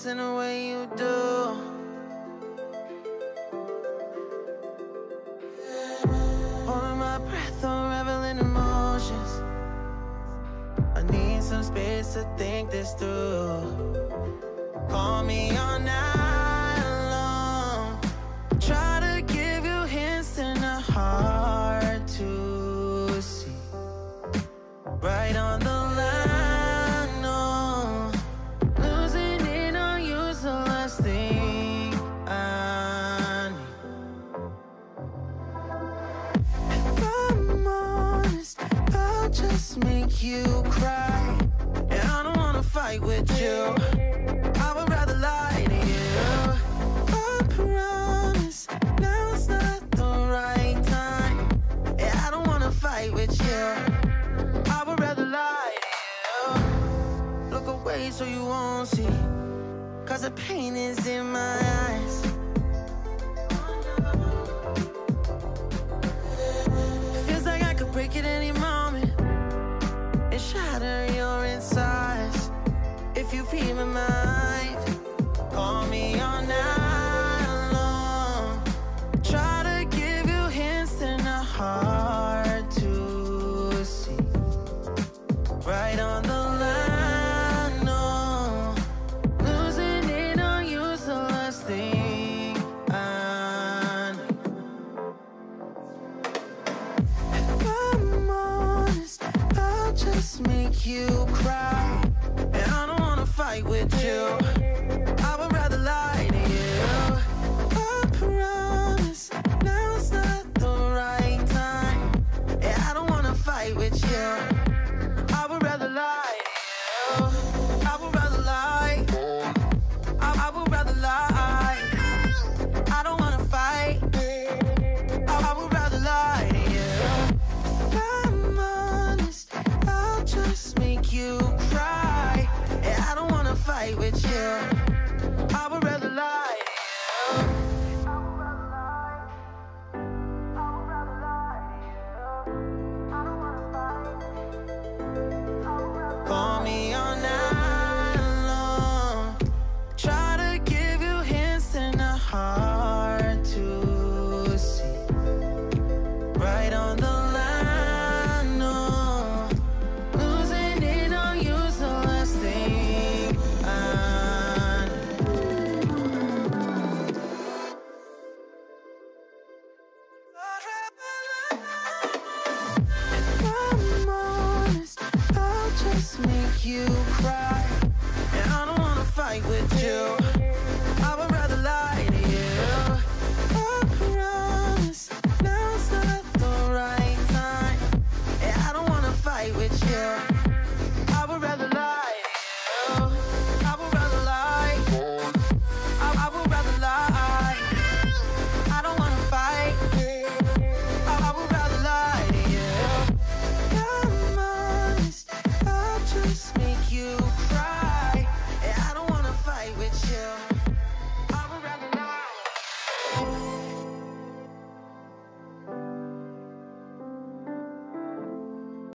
close in the way you do. Holding my breath, unraveling emotions. I need some space to think this through. Call me all night long. Try to give you hints and a hard to see. Right on the line, no. Losing it on you's the last thing I need. If I'm honest, I'll just make you cry. And I don't wanna fight with you. I would rather lie to you. I promise now's not the right time. Yeah, I don't wanna fight with you. I would rather lie to you. Look away so you won't see, 'cause the pain is in my eyes. Feels like I could break it any moment and shatter your insides. If you feel my mind,